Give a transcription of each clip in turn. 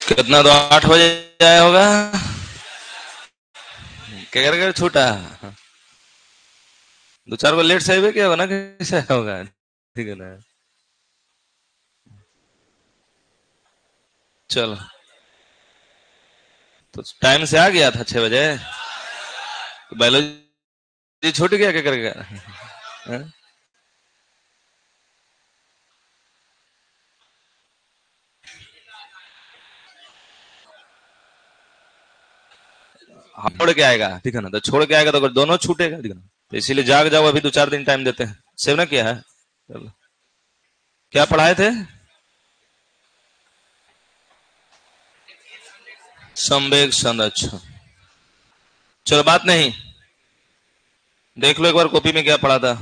कितना तो 8 बजे आया होगा। क्या कर छूटा 2-4 बार लेट से आए क्या होगा ना, कैसे आया होगा, ठीक है ना। चलो, तो टाइम से आ गया था 6 बजे। तो बायोलॉजी छूट गया, क्या करेगा। छोड़ के आएगा, ठीक है ना, तो छोड़ के आएगा तो अगर दोनों छूटेगा, ठीक है ना, तो इसीलिए जाग जाओ, अभी 2-4 दिन टाइम देते हैं। सेव ना किया है। चलो, क्या पढ़ाए थे। संवेग संरक्षण। चलो बात नहीं, देख लो एक बार कॉपी में क्या पढ़ा था।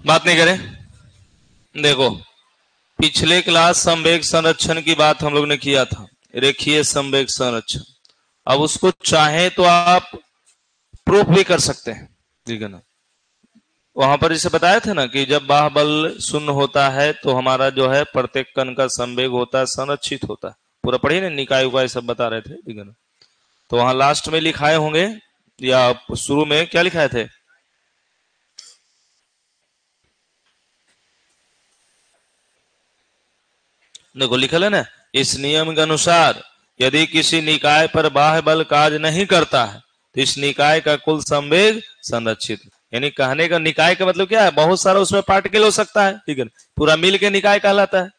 बात नहीं करें। देखो, पिछले क्लास संवेग संरक्षण की बात हम लोग ने किया था, रेखीय संवेग संरक्षण। अब उसको चाहे तो आप प्रूफ भी कर सकते हैं, ठीक है ना। वहां पर जैसे बताया था ना कि जब बाह्यबल शून्य होता है तो हमारा जो है प्रत्येक कण का संवेग होता है, संरक्षित होता है। पूरा पढ़िए ना, निकाय उकाय सब बता रहे थे, ठीक है ना। तो वहां लास्ट में लिखाए होंगे या शुरू में क्या लिखाए थे। देखो लिखल है ना, इस नियम के अनुसार यदि किसी निकाय पर बाह्य बल कार्य नहीं करता है तो इस निकाय का कुल संवेग संरक्षित। यानी कहने का निकाय का मतलब क्या है, बहुत सारा उसमें पार्टिकल हो सकता है, ठीक है, पूरा मिल के निकाय कहलाता है।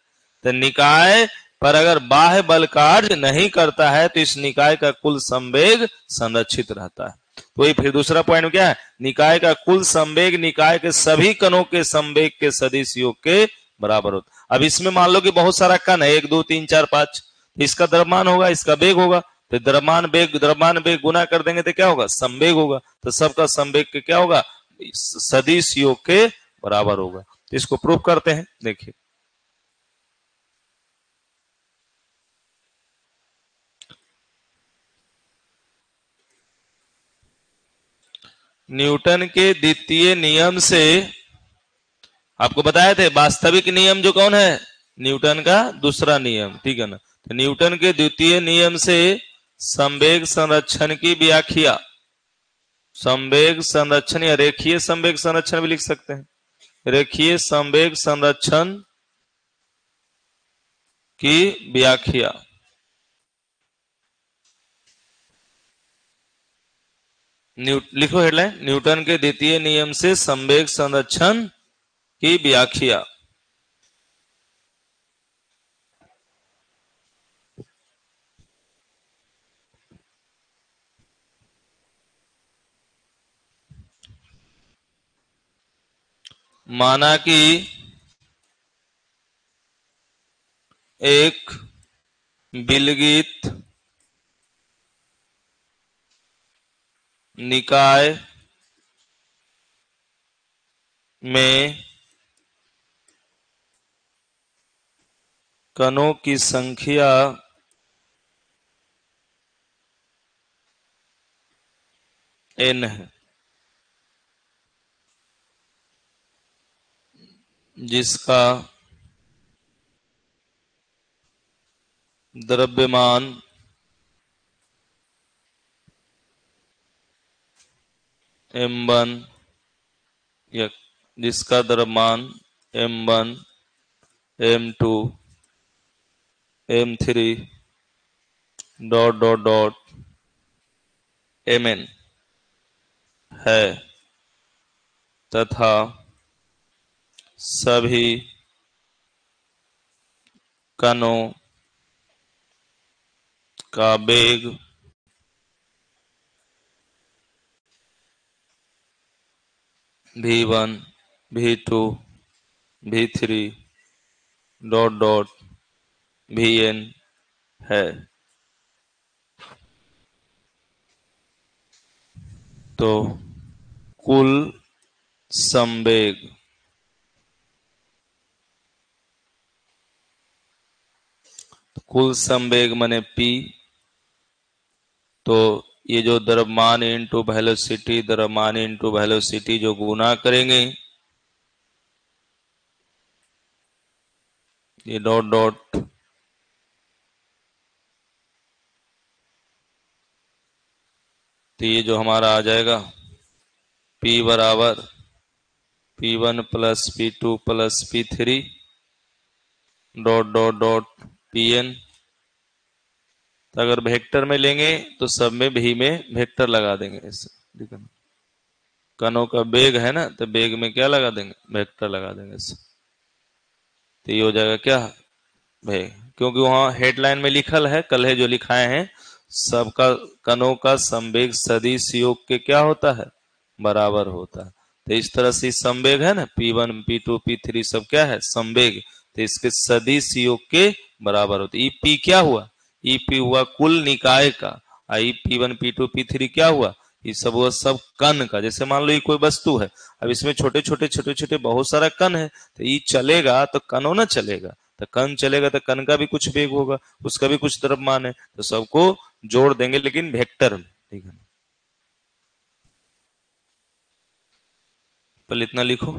तो निकाय पर अगर बाह्य बल कार्य नहीं करता है तो इस निकाय का कुल संवेग संरक्षित रहता है। तो वही फिर दूसरा पॉइंट क्या है, निकाय का कुल संवेग निकाय के सभी कणों के संवेग के सदिश योग के बराबर होता है। अब इसमें मान लो कि बहुत सारा कण है, 1 2 3 4 5, इसका द्रव्यमान होगा, इसका वेग होगा, तो द्रव्यमान वेग गुना कर देंगे तो क्या होगा, संवेग होगा। तो सबका संवेग के क्या होगा, सदिश योग के बराबर होगा। तो इसको प्रूव करते हैं, देखिए। न्यूटन के द्वितीय नियम से आपको बताए थे, वास्तविक नियम जो कौन है, न्यूटन का दूसरा नियम, ठीक है ना। तो न्यूटन के द्वितीय नियम से संवेग संरक्षण की व्याख्या, संवेग संरक्षण या रेखीय संवेग संरक्षण भी लिख सकते हैं, रेखीय संवेग संरक्षण की व्याख्या। लिखो हेडलाइन, न्यूटन के द्वितीय नियम से संवेग संरक्षण की व्याख्या। माना कि एक विलगित निकाय में कणों की संख्या एन है, जिसका द्रव्यमान m1 या जिसका द्रव्यमान m1 m2 m3 dot dot dot mn है तथा सभी कणों का वेग v1 v2 v3 dot dot vn है। तो कुल संवेग माने P, तो ये जो द्रव्यमान इंटू वेलोसिटी, द्रव्यमान इंटू वेलोसिटी जो गुना करेंगे, ये डॉट डॉट तो ये जो हमारा आ जाएगा P बराबर P1 plus P2 plus P3 dot dot dot Pn। तो अगर वेक्टर में लेंगे तो सब में भी में वेक्टर लगा देंगे ऐसे, ठीक है ना। कणों का वेग है ना, तो वेग में क्या लगा देंगे, वेक्टर लगा देंगे ऐसे। तो ये हो जाएगा क्या, वेग, क्योंकि वहां हेडलाइन में लिखल है, कल है जो लिखाए हैं, सबका कणों का संवेग सदिश योग के क्या होता है, बराबर होता है। तो इस तरह से संवेग है ना, P1 P2 P3 सब क्या है, संवेग, तो इसके सदिश योग के बराबर होते। ई पी क्या हुआ, ई पी हुआ कुल निकाय का, आई P1 P2 P3 क्या हुआ, ये सब हुआ सब कण का। जैसे मान लो ये कोई वस्तु है, अब इसमें छोटे छोटे बहुत सारा कण है, तो ये चलेगा तो कणों ना चलेगा, तो कण चलेगा तो कण का भी कुछ वेग होगा, उसका भी कुछ द्रव्यमान है, तो सबको जोड़ देंगे लेकिन वेक्टर में, ठीक है। पहले इतना लिखो।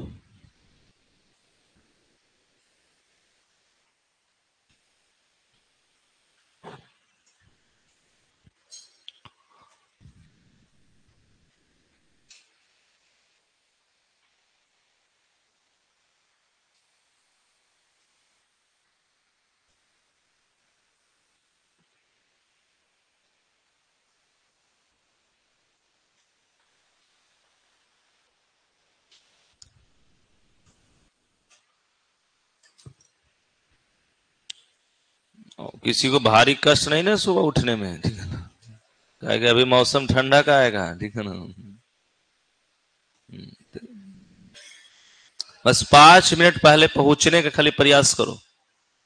किसी को भारी कष्ट नहीं ना सुबह उठने में, ठीक है ना, क्या कि अभी मौसम ठंडा का आएगा, ठीक है ना। बस 5 मिनट पहले पहुंचने का खाली प्रयास करो,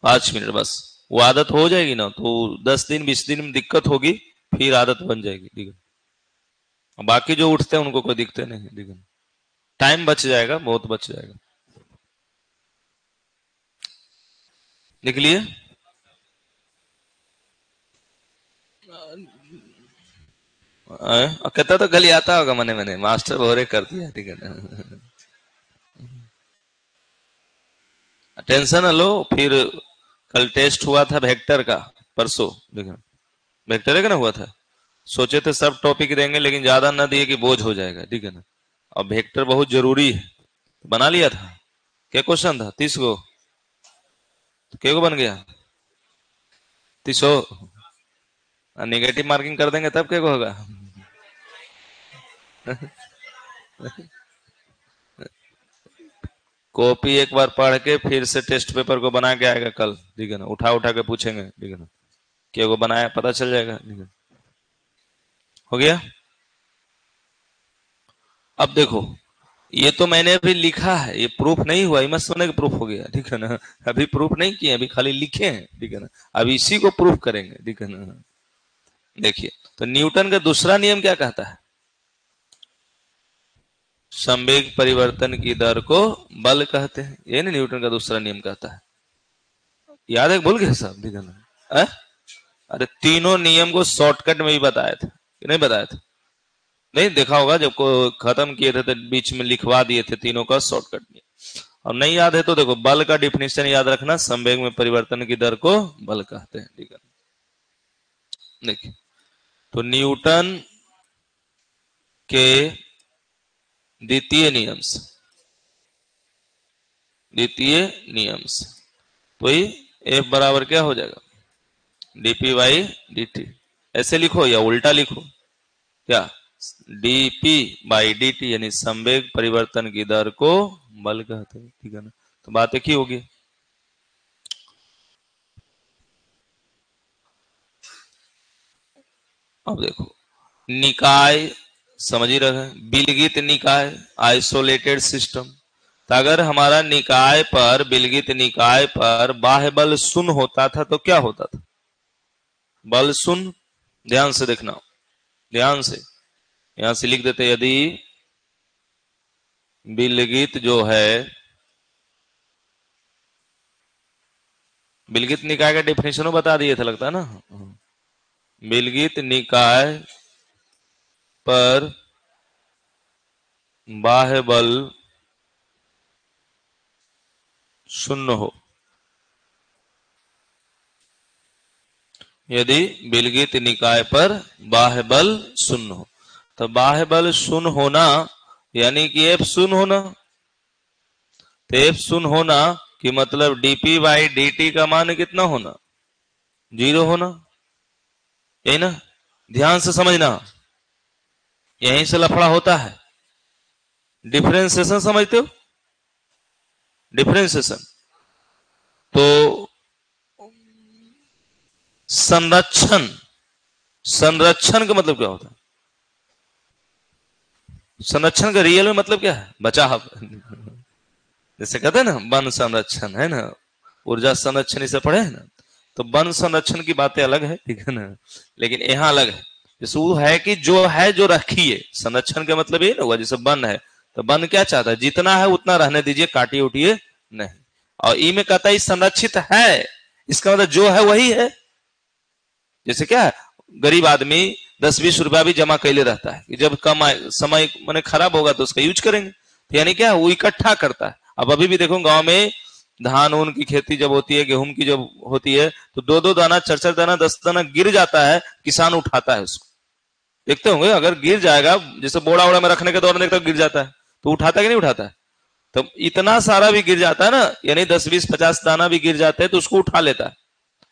5 मिनट बस, वो आदत हो जाएगी ना, तो 10 दिन 20 दिन में दिक्कत होगी, फिर आदत बन जाएगी, ठीक है। बाकी जो उठते हैं उनको कोई दिक्कत नहीं, ठीक है, टाइम बच जाएगा, बहुत बच जाएगा। लिख लिए। कहता तो कल आता होगा, मैंने मैंने मास्टर भोरे कर दिया, ठीक है ना। टेंशन न लो, फिर कल टेस्ट हुआ था वेक्टर का, परसों, देखो वेक्टर का ना हुआ था, सोचे थे सब टॉपिक देंगे लेकिन ज्यादा ना दिए कि बोझ हो जाएगा, ठीक है ना। अब वेक्टर बहुत जरूरी है, बना लिया था। क्या क्वेश्चन था, 30 गो, तो क्या को बन गया 30। नेगेटिव मार्किंग कर देंगे तब क्या को होगा। कॉपी एक बार पढ़ के फिर से टेस्ट पेपर को बना के आएगा कल, ठीक है ना, उठा उठा के पूछेंगे, ठीक है ना, क्या को बनाया पता चल जाएगा, ठीक है। हो गया। अब देखो, ये तो मैंने अभी लिखा है, ये प्रूफ नहीं हुआ, ये मत समझना कि प्रूफ हो गया, ठीक है ना। अभी प्रूफ नहीं किए, अभी खाली लिखे हैं, ठीक है ना। अब इसी को प्रूफ करेंगे, ठीक है ना। देखिए, तो न्यूटन का दूसरा नियम क्या कहता है, संवेग परिवर्तन की दर को बल कहते हैं, ये ना न्यूटन का दूसरा नियम कहता है। याद है, भूल गए सब, ठीक है ना। अरे तीनों नियम को शॉर्टकट में ही बताया था कि नहीं बताया था। नहीं देखा होगा, जब को खत्म किए थे तो बीच में लिखवा दिए थे तीनों का शॉर्टकट में। और नहीं याद है तो देखो, बल का डिफिनेशन याद रखना, संवेग में परिवर्तन की दर को बल कहते हैं। ठीक है, देखिए तो न्यूटन के द्वितीय नियम से तो ये F बराबर क्या हो जाएगा, dp बाई dt। ऐसे लिखो या उल्टा लिखो, क्या dp बाई dt, यानी संवेग परिवर्तन की दर को बल कहते हैं। ठीक है ना, तो बात एक ही होगी। अब देखो निकाय समझ ही रहे, बिलगित निकाय आइसोलेटेड सिस्टम। तो अगर हमारा निकाय पर, बिलगित निकाय पर बाह्य बल शून्य होता था तो क्या होता था, बल शून्य। ध्यान से देखना, ध्यान से यहां से लिख देते, यदि बिलगित जो है, बिलगित निकाय का डेफिनेशन बता दिए थे लगता है ना, बिलगित निकाय पर बाह्य बल शून्य हो, यदि बिलगित निकाय पर बाह्य बल शून्य हो, तो बाह्य बल शून्य होना यानी कि F शून्य होना। तो F शून्य होना कि मतलब dp बाई dt का मान कितना होना, 0 होना, यही ना। ध्यान से समझना, यहीं से लफड़ा होता है। डिफरेंशिएशन समझते हो, डिफरेंशिएशन। तो संरक्षण, संरक्षण का मतलब क्या होता है, संरक्षण का रियल में मतलब क्या है, बचाव। जैसे कहते हैं ना वन संरक्षण है ना, ऊर्जा संरक्षण इसे पढ़े है ना, तो वन संरक्षण की बातें अलग है। ठीक है ना, लेकिन यहाँ अलग है। जैसे वो है कि जो है जो रखिए, संरक्षण का मतलब ये ना हुआ, जैसे वन है तो वन क्या चाहता है, जितना है उतना रहने दीजिए, काटिए उठिए नहीं। और ई में कहता है संरक्षित है, इसका मतलब जो है वही है। जैसे क्या है, गरीब आदमी 10-20 रुपया भी जमा कैले रहता है कि जब कम समय मैंने खराब होगा तो उसका यूज करेंगे। तो यानी क्या, वो इकट्ठा करता है। अब अभी भी देखो गांव में धान ऊन की खेती जब होती है, गेहूं की जब होती है, तो 2-2 दाना 4-4 दाना 10 दाना गिर जाता है, किसान उठाता है उसको। देखते होंगे, अगर गिर जाएगा, जैसे बोड़ा वोड़ा में रखने के दौरान देखते गिर जाता है, तो उठाता है कि नहीं उठाता है। तो इतना सारा भी गिर जाता है ना, यानी 10-20-50 दाना भी गिर जाते हैं तो उसको उठा लेता है।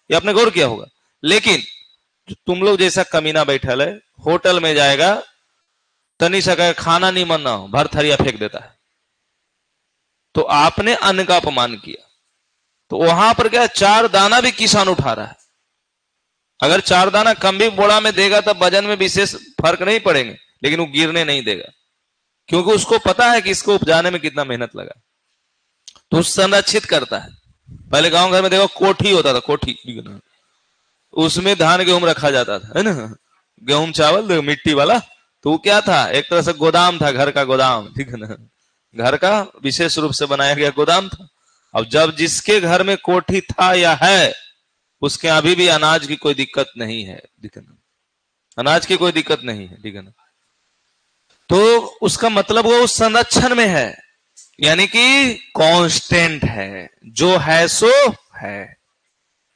ये आपने गौर किया होगा। लेकिन तुम लोग जैसा कमीना बैठल है, होटल में जाएगा, तनी सा खाना नहीं मन ना हो, भर थरिया फेंक देता है। तो आपने अन्न का अपमान किया। तो वहां पर क्या, 4 दाना भी किसान उठा रहा है। अगर 4 दाना कम भी बोड़ा में देगा तब वजन में विशेष फर्क नहीं पड़ेंगे, लेकिन वो गिरने नहीं देगा, क्योंकि उसको पता है कि इसको उपजाने में कितना मेहनत लगा। तो संरक्षित करता है। पहले गांव घर में देखो कोठी होता था, कोठी, उसमें धान गेहूं रखा जाता था, है ना, गेहूं चावल मिट्टी वाला। तो वो क्या था, एक तरह से गोदाम था, घर का गोदाम। ठीक है ना, घर का विशेष रूप से बनाया गया गोदाम था। अब जब जिसके घर में कोठी था या है, उसके अभी भी अनाज की कोई दिक्कत नहीं है। ठीक है ना, अनाज की कोई दिक्कत नहीं है। ठीक है ना, तो उसका मतलब वो उस संरक्षण में है, यानी कि कांस्टेंट है, जो है सो है।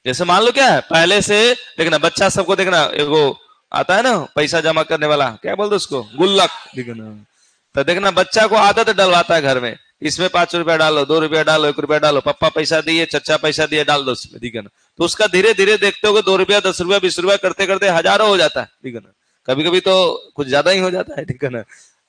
जैसे मान लो क्या है, पहले से देखना बच्चा सबको देखना, एगो आता है ना पैसा जमा करने वाला, क्या बोलते उसको, गुल्लक। ठीक है ना, तो देखना बच्चा को आदत डलवाता है घर में, इसमें 5 रुपया डालो, 2 रुपया डालो, 1 रुपया डालो, पप्पा पैसा दिए, चचा पैसा दिए, डाल दो उसमें। ठीक है ना, तो उसका धीरे धीरे देखते हो 2 रुपया 10 रुपया 20 रुपया करते करते हजारों हो जाता है। ठीक है ना, कभी कभी तो कुछ ज्यादा ही हो जाता है। ठीक है ना,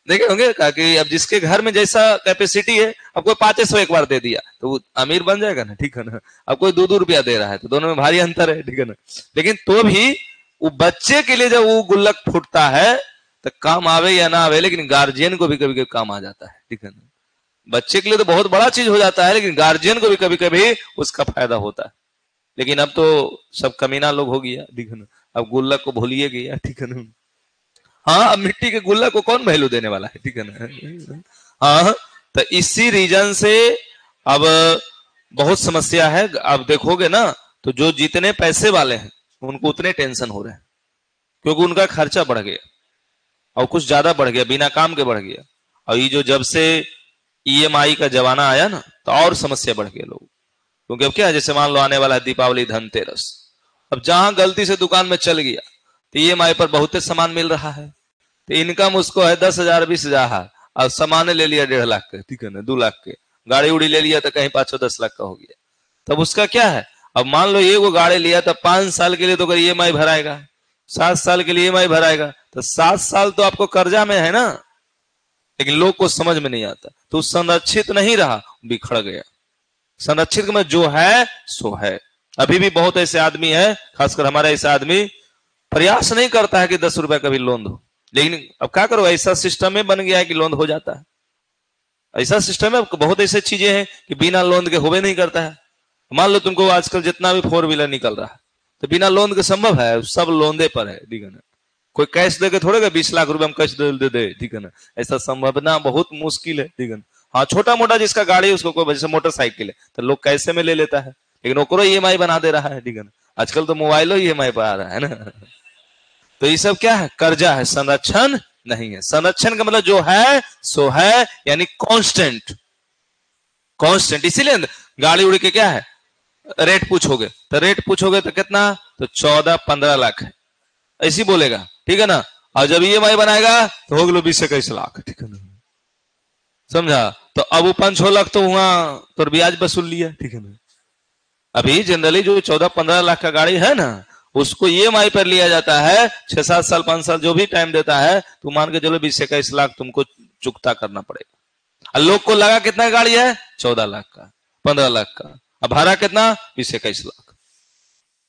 देखे होंगे कि अब जिसके घर में जैसा कैपेसिटी है, अब कोई 500 एक बार दे दिया तो वो अमीर बन जाएगा ना। ठीक है ना, अब कोई 2-2 रुपया दे रहा है, तो दोनों में भारी अंतर है। ठीक है ना, लेकिन तो भी वो बच्चे के लिए जब वो गुल्लक फूटता है तो काम आवे या ना आवे, लेकिन गार्जियन को भी कभी कभी काम आ जाता है। ठीक है ना, बच्चे के लिए तो बहुत बड़ा चीज हो जाता है, लेकिन गार्जियन को भी कभी कभी उसका फायदा होता है। लेकिन अब तो सब कमीना लोग हो गया। ठीक है ना, अब गुल्लक को भूलिए गया। ठीक है ना, हाँ, अब मिट्टी के गुल्लक को कौन वैल्यू देने वाला है। ठीक है ना, हाँ, तो इसी रीजन से अब बहुत समस्या है। अब देखोगे ना, तो जो जितने पैसे वाले हैं उनको उतने टेंशन हो रहे हैं, क्योंकि उनका खर्चा बढ़ गया। और कुछ ज्यादा बढ़ गया, बिना काम के बढ़ गया। और ये जो जब से ईएमआई का जमाना आया ना, तो और समस्या बढ़ गया लोग। क्योंकि अब क्या है, जैसे मान लो आने वाला है दीपावली, धनतेरस, अब जहां गलती से दुकान में चल गया तो ईएमआई पर बहुत सामान मिल रहा है, तो इनकम उसको है 10,000 20,000, और सामान ले लिया 1.5 लाख के, ठीक है ना, 2 लाख के, गाड़ी उड़ी ले लिया तो कहीं 5-10 लाख का हो गया। तब उसका क्या है, अब मान लो ये वो गाड़ी लिया तो 5 साल के लिए तो ईएमआई भराएगा, 7 साल के लिए ईएमआई भराएगा, तो 7 साल तो आपको कर्जा में है ना। लेकिन लोग को समझ में नहीं आता, तो संरक्षित नहीं रहा, बिखड़ गया। संरक्षित में जो है सो है। अभी भी बहुत ऐसे आदमी है, खासकर हमारा ऐसा आदमी प्रयास नहीं करता है कि 10 रुपए का भी लोन दो, लेकिन अब क्या करो, ऐसा सिस्टम में बन गया है कि लोन हो जाता है। ऐसा सिस्टम है, बहुत ऐसी चीजें हैं कि बिना लोन के होवे नहीं करता है। मान लो तुमको आजकल जितना भी 4 व्हीलर निकल रहा है, तो बिना लोन के संभव है? सब लोन दे पर है, ठीक है ना। कोई कैश दे के थोड़े 20 लाख रुपए हम कैश दे, ठीक है ना, ऐसा संभावना बहुत मुश्किल है, ठीक है ना। हाँ, छोटा मोटा जिसका गाड़ी है उसको, कोई जैसे मोटरसाइकिल है तो लोग कैसे में ले लेता है, लेकिन ओकरो ईएमआई बना दे रहा है, ठीक है ना। आजकल तो मोबाइलो ईएमआई पर आ रहा है ना। तो ये सब क्या है, कर्जा है, संरक्षण नहीं है। संरक्षण का मतलब जो है सो है, यानी कांस्टेंट। कांस्टेंट इसीलिए गाड़ी उड़ी के क्या है, रेट पूछोगे तो कितना, तो 14-15 लाख है, ऐसी बोलेगा, ठीक है ना। और जब ईएमआई बनाएगा तो हो गलो 20-21 लाख, ठीक है ना, समझा। तो अब वो 5-6 लाख तो हुआ तो ब्याज वसूल लिया, ठीक है ना। अभी जनरली जो 14-15 लाख का गाड़ी है ना, उसको ईएमआई पर लिया जाता है, 6-7 साल 5 साल जो भी टाइम देता है, तो मान के चलो 20-21 लाख तुमको चुकता करना पड़ेगा। और लोग को लगा कितना गाड़ी है, 14 लाख का, 15 लाख का, अब भाड़ा कितना, 20-21 लाख,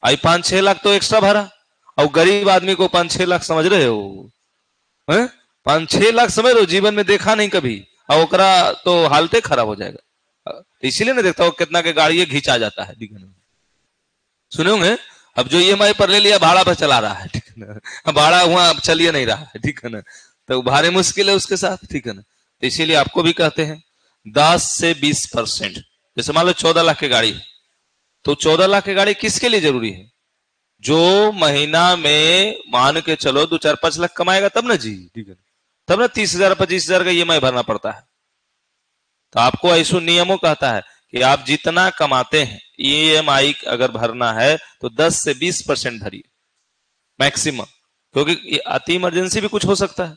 आई 5-6 लाख तो एक्स्ट्रा भाड़ा। और गरीब आदमी को 5-6 लाख समझ रहे हो, 5-6 लाख समझ रहे हो, जीवन में देखा नहीं कभी, और ओकरा तो हालते खराब हो जाएगा। इसीलिए नहीं देखता वो कितना के गाड़ी घिंचा जाता है, ठीक है ना। सुने होंगे, अब जो ईएमआई पर ले लिया भाड़ा पर चला रहा है, ठीक है ना, भाड़ा हुआ अब चलिए नहीं रहा है, ठीक है ना, तो भारी मुश्किल है उसके साथ, ठीक है ना। तो इसीलिए आपको भी कहते हैं 10 से 20%। जैसे मान लो 14 लाख की गाड़ी है, तो 14 लाख की गाड़ी किसके लिए जरूरी है, जो महीना में मान के चलो 2-4-5 लाख कमाएगा तब ना जी, ठीक है, तब ना 30,000-25,000 का ईएमआई भरना पड़ता है। तो आपको ऐसा नियमों कहता है कि आप जितना कमाते हैं ईएमआई अगर भरना है तो 10 से 20% भरिए मैक्सिमम, क्योंकि अति इमरजेंसी भी कुछ हो सकता है।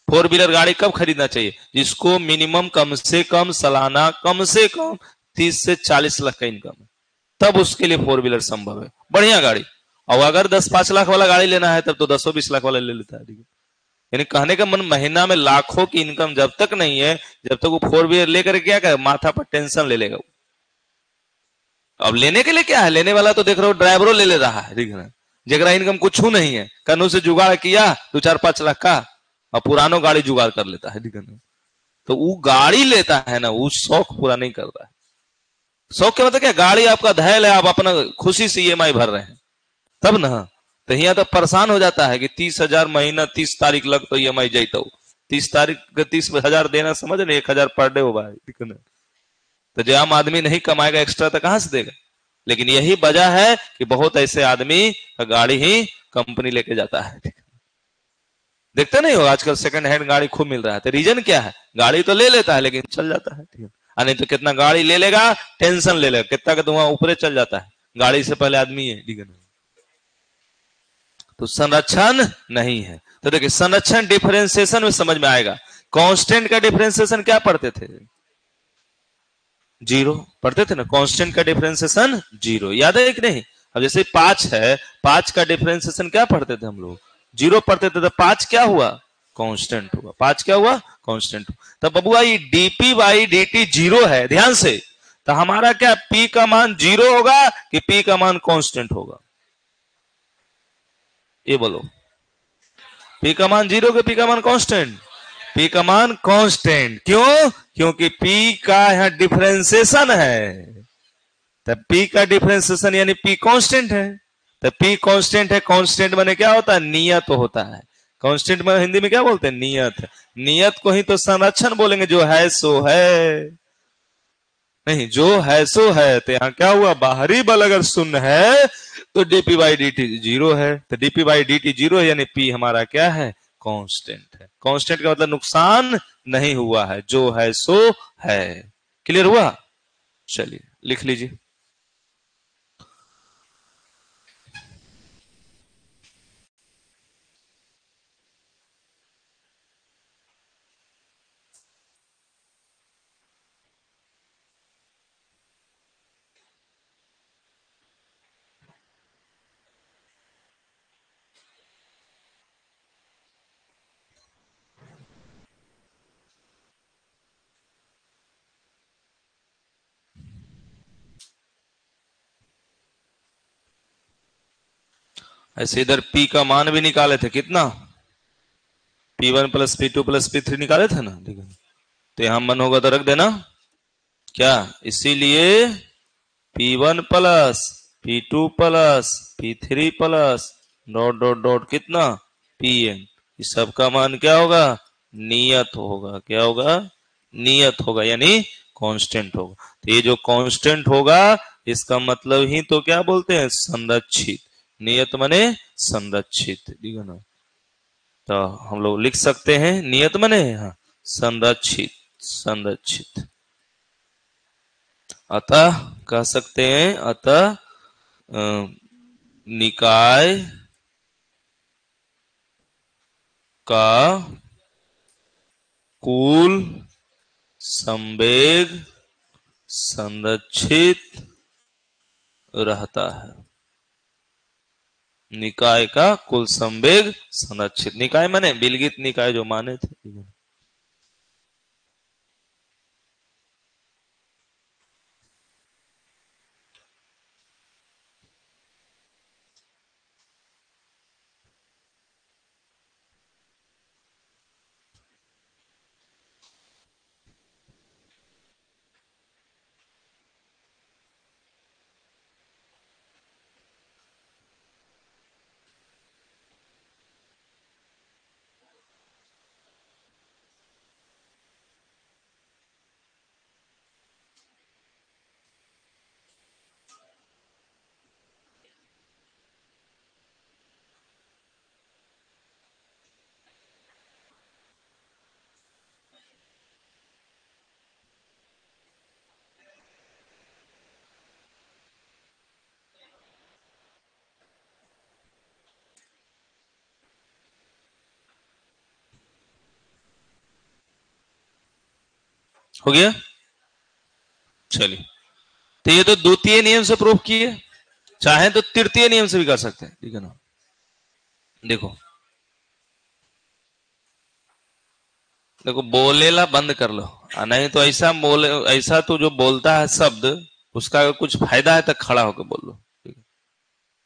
4 व्हीलर गाड़ी कब खरीदना चाहिए, जिसको मिनिमम कम से कम सालाना कम से कम 30 से 40 लाख का इनकम है, तब उसके लिए 4 व्हीलर संभव है, बढ़िया गाड़ी। और अगर 10-5 लाख वाला गाड़ी लेना है तब तो 10-20 लाख वाला ले लेता है, ठीक है। यानी कहने का मन, महीना में लाखों की इनकम जब तक नहीं है, जब तक वो 4 व्हीलर लेकर क्या करे, माथा पर टेंशन ले लेगा। अब लेने के लिए क्या है, लेने वाला तो देख रहे हो ड्राइवरों ले रहा है, ठीक है ना, जगरा इनकम कुछ नहीं है, कन्नू से जुगाड़ किया 2-4-5 लाख का, और पुरानो गाड़ी जुगाड़ कर लेता है, ठीक है ना। तो वो गाड़ी लेता है ना, वो शौक पूरा नहीं करता है। शौक क्या मतलब क्या, गाड़ी आपका धैल है, आप अपना खुशी से ईएमआई भर रहे हैं तब ना। तो यहाँ तो परेशान हो जाता है कि 30,000 महीना, 30 तारीख लग तो ईएमआई जाता, 30 तारीख के 30,000 देना, समझ रहे, 1,000 पर डे हो भाई, ठीक है ना। तो जो आम आदमी नहीं कमाएगा एक्स्ट्रा तो कहां से देगा। लेकिन यही वजह है कि बहुत ऐसे आदमी गाड़ी ही कंपनी लेके जाता है, देखते नहीं हो आजकल सेकंड हैंड गाड़ी खूब मिल रहा है। तो रीजन क्या है, गाड़ी तो ले लेता है लेकिन चल जाता है, ठीक है। नहीं तो कितना गाड़ी ले लेगा, टेंशन ले लेगा, कितना का धुआं ऊपर चल जाता है, गाड़ी से पहले आदमी है, ठीक है। तो संरक्षण नहीं है। तो देखिए संरक्षण डिफरेंशिएशन में समझ में आएगा। कांस्टेंट का डिफरेंशिएशन क्या पढ़ते थे, 0 पढ़ते थे ना, कांस्टेंट का डिफरेंशिएशन 0, याद है कि नहीं। अब जैसे 5 है, 5 का डिफरेंशिएशन क्या पढ़ते थे हम लोग, 0 पढ़ते थे, तो 5 क्या हुआ, कांस्टेंट हुआ। 5 क्या हुआ, कांस्टेंट। तो बबुआ ये dp/dt 0 है, ध्यान से। तो हमारा क्या p का मान 0 होगा कि p का मान कांस्टेंट होगा, ये बोलो। p का मान 0 के p का मान कांस्टेंट, p का मान कांस्टेंट। क्यों, क्योंकि p का यहां डिफरेंशिएशन है, तो p का डिफरेंशिएशन यानी p कांस्टेंट है। तो p कांस्टेंट है, कांस्टेंट माने क्या होता है, नियत होता है। कांस्टेंट में हिंदी में क्या बोलते हैं, नियत। नियत को ही तो संरक्षण बोलेंगे, जो है सो है, नहीं जो है सो है। तो यहां क्या हुआ, बाहरी बल अगर शून्य है तो dp/dt 0 है। तो dp/dt 0 है, यानी p हमारा क्या है, कांस्टेंट है। कांस्टेंट का मतलब नुकसान नहीं हुआ है, जो है सो है। क्लियर हुआ? चलिए लिख लीजिए। ऐसे इधर P का मान भी निकाले थे कितना, P1 plus P2 plus P3 निकाले थे ना, ठीक है। तो यहां मन होगा तो रख देना क्या, इसीलिए P1 plus P2 plus P3 plus dot dot dot कितना Pn, इस सब का मान क्या होगा, नियत होगा। क्या होगा, नियत होगा, यानी कांस्टेंट होगा। तो ये जो कांस्टेंट होगा इसका मतलब ही तो क्या बोलते हैं, संरक्षित। नियत माने संरक्षित, ठीक है ना। तो हम लोग लिख सकते हैं नियत माने हाँ संरक्षित, संरक्षित। अतः कह सकते हैं, अतः निकाय का कुल संवेग संरक्षित रहता है। निकाय का कुल संवेग संरक्षित, निकाय माने बिलगित निकाय जो माने थे। हो गया। चलिए, तो ये तो द्वितीय नियम से प्रूफ किए, चाहे तो तृतीय नियम से भी कर सकते हैं, ठीक है ना। देखो देखो बोलेला बंद कर लो, नहीं तो ऐसा बोले, ऐसा तो जो बोलता है शब्द उसका अगर कुछ फायदा है तो खड़ा होकर बोल लो, ठीक है?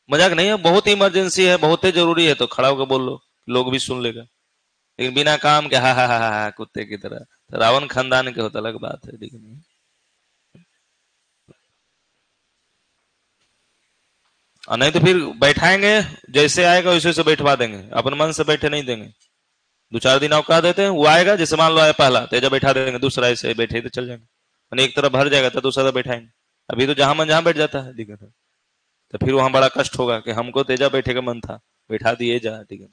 मजाक नहीं है, बहुत इमरजेंसी है, बहुत ही जरूरी है तो खड़ा होकर बोल लो, लोग भी सुन लेगा। लेकिन बिना काम के हा कुत्ते की तरह, तो रावण खानदान के होता अलग बात है, ठीक है। और नहीं तो फिर बैठाएंगे, जैसे आएगा वैसे वैसे बैठवा देंगे, अपन मन से बैठे नहीं देंगे। दो चार दिन अवकाश देते हैं, वो आएगा, जैसे मान लो आया पहला तेजा बैठा देंगे, दूसरा ऐसे बैठे तो चल जाएंगे, मैंने एक तरफ भर जाएगा तो दूसरा तरफ बैठाएंगे। अभी तो जहां मन जहां बैठ जाता है, दिक्कत है। तो फिर वहां बड़ा कष्ट होगा कि हमको तेजा बैठे का मन था, बैठा दिए जा, ठीक है।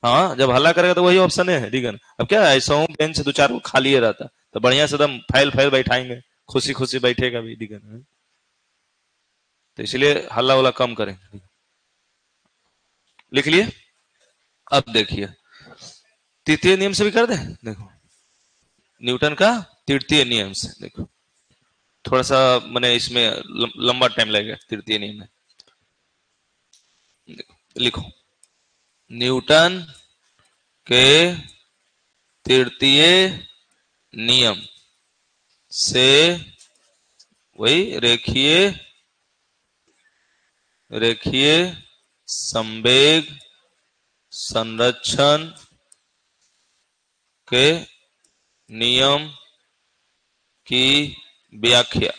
हाँ, जब हल्ला करेगा तो वही ऑप्शन है, ठीक है। अब क्या है, ऐसा हूँ बेंच दो चार को खाली रहता तो बढ़िया से एकदम फाइल फाइल बैठाएंगे, खुशी खुशी बैठेगा भी, ठीक है। तो इसलिए हल्ला उल्ला कम करें। लिख लिए। अब देखिए तृतीय नियम से भी कर दे, देखो न्यूटन का तृतीय नियम से, देखो थोड़ा सा मैंने इसमें लंबा टाइम लगेगा तृतीय नियम में। लिखो, न्यूटन के तृतीय नियम से वही रेखीय संवेग संरक्षण के नियम की व्याख्या।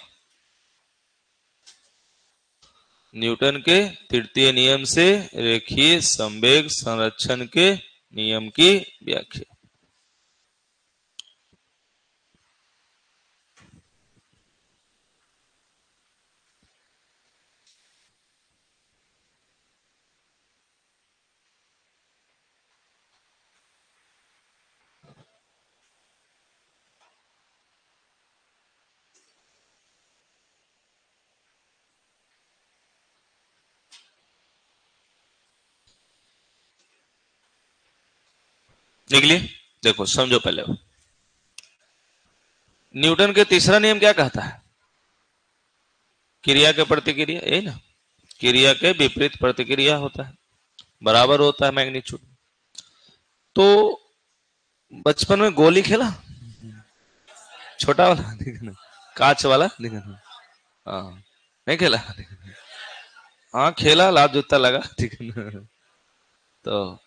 न्यूटन के तृतीय नियम से रेखीय संवेग संरक्षण के नियम की व्याख्या। निकली। देखो समझो पहले, न्यूटन के तीसरा नियम क्या कहता है? क्रिया के प्रतिक्रिया, यही ना, क्रिया के विपरीत प्रतिक्रिया होता है, बराबर होता है मैग्नीट्यूड। तो बचपन में गोली खेला, छोटा वाला देखना, कांच वाला देखना, हाँ नहीं खेला? हाँ खेला, लात जूता लगा, ठीक है ना? तो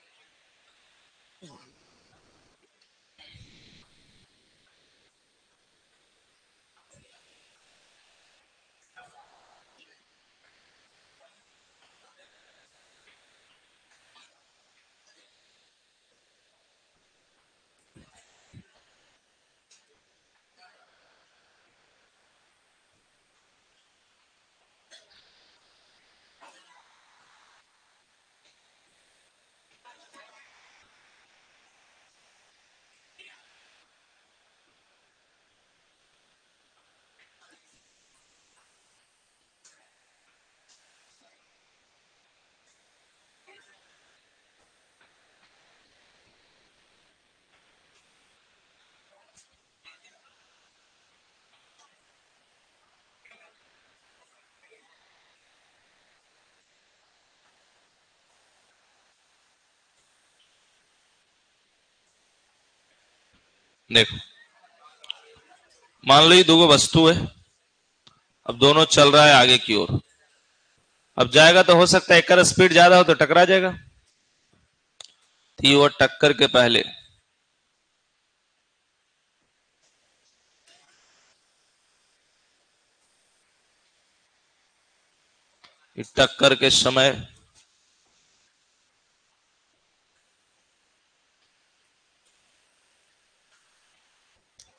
देखो, मान लो ये दो वस्तु है, अब दोनों चल रहा है आगे की ओर। अब जाएगा तो हो सकता है एक का स्पीड ज्यादा हो तो टकरा जाएगा। तो वो टक्कर के पहले टक्कर के समय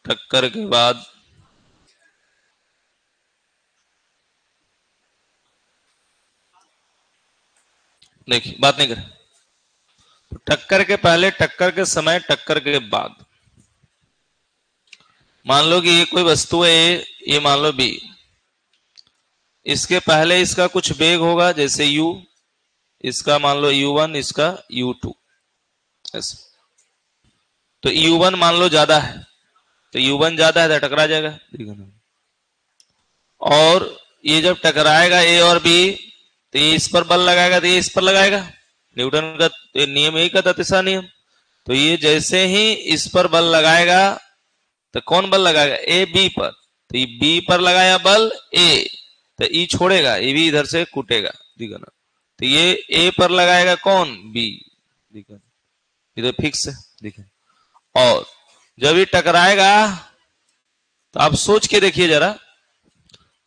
टक्कर के बाद देखिए, बात नहीं करें। तो टक्कर के पहले, टक्कर के समय, टक्कर के बाद, मान लो कि ये कोई वस्तु है ए, ये मान लो बी। इसके पहले इसका कुछ वेग होगा, जैसे u, इसका मान लो u1, इसका u2 ऐसे। तो u1 मान लो ज्यादा है, तो u1 ज्यादा है तो टकरा जाएगा। और ये जब टकराएगा ए और बी, तो ये इस पर बल लगाएगा, तो ये इस पर लगाएगा। न्यूटन का नियम यही कहता, तीसरा नियम। तो ये जैसे ही इस पर बल लगाएगा, तो कौन बल लगाएगा? ए बी पर। तो ये बी पर लगाया बल ए, तो ई छोड़ेगा, ये भी इधर से कूटेगा, दिखा ना। तो ये ए पर लगाएगा कौन? बी, दिखा, इधर फिक्स है, दिखा। और जब ये टकराएगा, तो आप सोच के देखिए जरा,